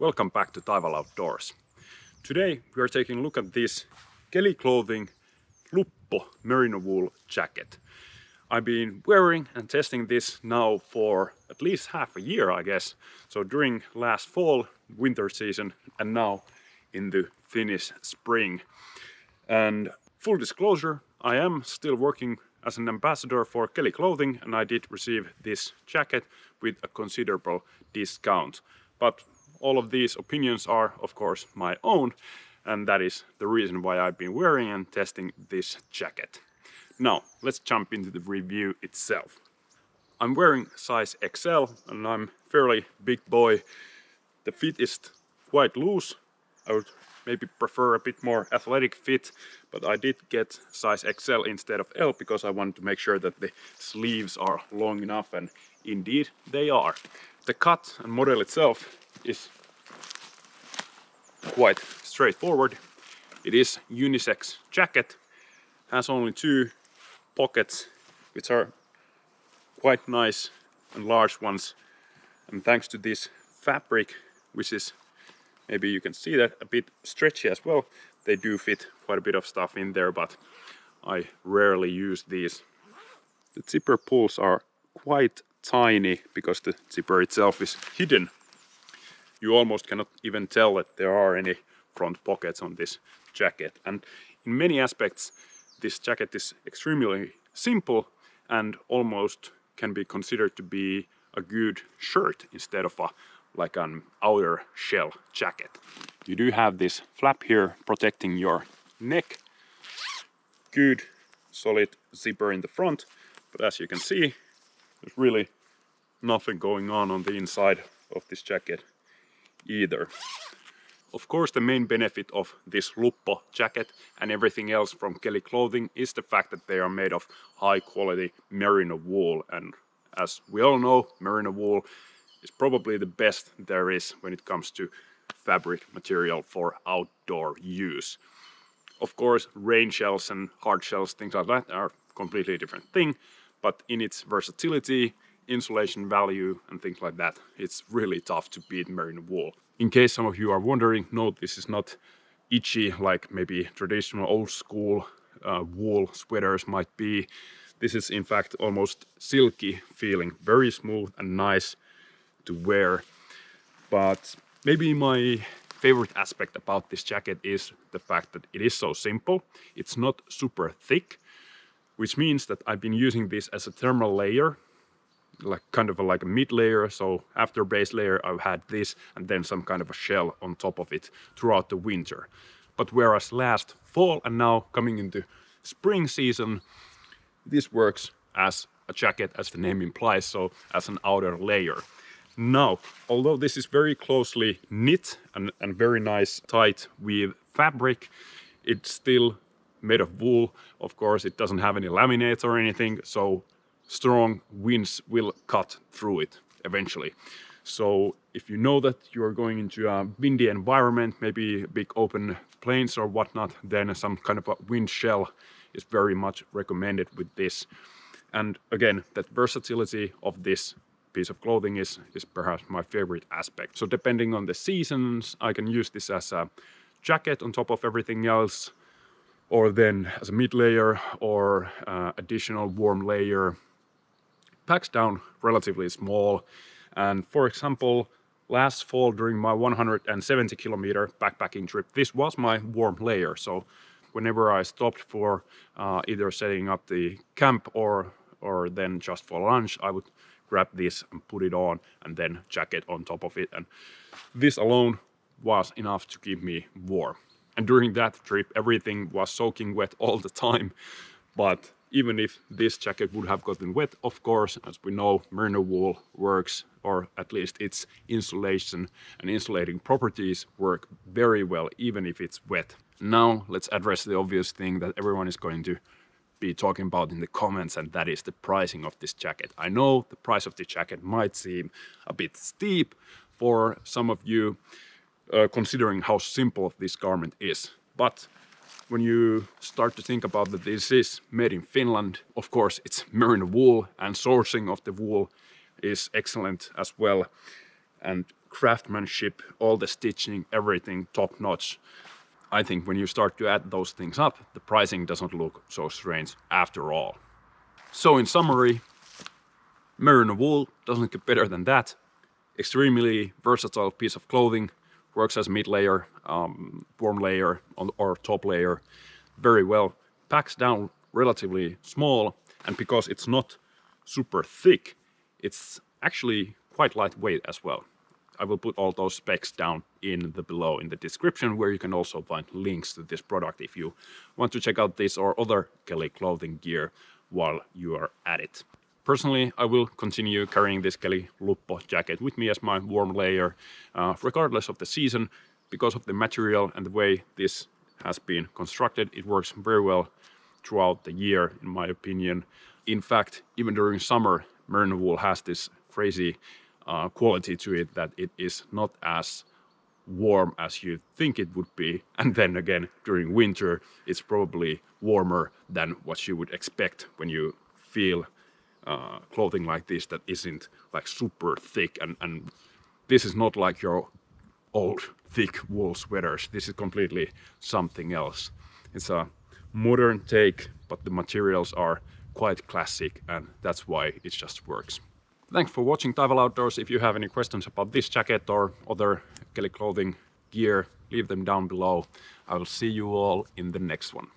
Welcome back to Taival Outdoors. Today we are taking a look at this Kelly Clothing Luppo merino wool jacket. I've been wearing and testing this now for at least half a year, I guess. So during last fall, winter season, and now in the Finnish spring. And full disclosure, I am still working as an ambassador for Kelly Clothing, and I did receive this jacket with a considerable discount. But all of these opinions are, of course, my own, and that is the reason why I've been wearing and testing this jacket. Now, let's jump into the review itself. I'm wearing size XL, and I'm fairly big boy. The fit is quite loose. I would maybe prefer a bit more athletic fit, but I did get size XL instead of L because I wanted to make sure that the sleeves are long enough, and indeed they are. The cut and model itself is quite straightforward. It is unisex jacket, has only two pockets, which are quite nice and large ones, and thanks to this fabric, which is, maybe you can see that, a bit stretchy as well, they do fit quite a bit of stuff in there, but I rarely use these. The zipper pulls are quite tiny because the zipper itself is hidden. You almost cannot even tell that there are any front pockets on this jacket. And in many aspects, this jacket is extremely simple and almost can be considered to be a good shirt instead of like an outer shell jacket. You do have this flap here protecting your neck. Good solid zipper in the front, but as you can see, there's really nothing going on the inside of this jacket either. Of course, the main benefit of this Luppo jacket and everything else from Kelly Clothing is the fact that they are made of high quality merino wool, and as we all know, merino wool is probably the best there is when it comes to fabric material for outdoor use. Of course, rain shells and hard shells, things like that, are completely different thing, but in its versatility, insulation value and things like that, it's really tough to beat merino wool. In case some of you are wondering, no, this is not itchy like maybe traditional old school wool sweaters might be. This is in fact almost silky feeling, very smooth and nice to wear. But maybe my favorite aspect about this jacket is the fact that it is so simple. It's not super thick, which means that I've been using this as a thermal layer, like kind of like a mid layer. So after base layer I've had this and then some kind of a shell on top of it throughout the winter. But whereas last fall and now coming into spring season, this works as a jacket, as the name implies, so as an outer layer. Now, although this is very closely knit and very nice tight weave fabric, it's still made of wool. Of course, it doesn't have any laminates or anything, so strong winds will cut through it eventually. So if you know that you're going into a windy environment, maybe big open plains or whatnot, then some kind of a wind shell is very much recommended with this. And again, that versatility of this piece of clothing is perhaps my favorite aspect. So depending on the seasons, I can use this as a jacket on top of everything else, or then as a mid layer or additional warm layer. Packs down relatively small, and for example, last fall during my 170 kilometer backpacking trip, this was my warm layer. So whenever I stopped for either setting up the camp or then just for lunch, I would grab this and put it on, and then jacket on top of it, and this alone was enough to keep me warm. And during that trip everything was soaking wet all the time, but even if this jacket would have gotten wet, of course, as we know, merino wool works, or at least its insulation and insulating properties work very well, even if it's wet. Now, let's address the obvious thing that everyone is going to be talking about in the comments, and that is the pricing of this jacket. I know the price of the jacket might seem a bit steep for some of you, considering how simple this garment is, but when you start to think about that this is made in Finland, of course it's merino wool and sourcing of the wool is excellent as well. And craftsmanship, all the stitching, everything top notch. I think when you start to add those things up, the pricing doesn't look so strange after all. So in summary, merino wool doesn't get better than that. Extremely versatile piece of clothing, works as mid layer, warm layer or top layer very well. Packs down relatively small, and because it's not super thick, it's actually quite lightweight as well. I will put all those specs down in the below in the description, where you can also find links to this product if you want to check out this or other Kelly clothing gear while you are at it. Personally, I will continue carrying this Kelly Luppo jacket with me as my warm layer, regardless of the season, because of the material and the way this has been constructed. It works very well throughout the year, in my opinion. In fact, even during summer, merino wool has this crazy quality to it that it is not as warm as you think it would be, and then again during winter it's probably warmer than what you would expect when you feel clothing like this that isn't like super thick, and this is not like your old thick wool sweaters. This is completely something else. It's a modern take, but the materials are quite classic, and that's why it just works. Thanks for watching Taival Outdoors. If you have any questions about this jacket or other Kelly clothing gear, leave them down below. I will see you all in the next one.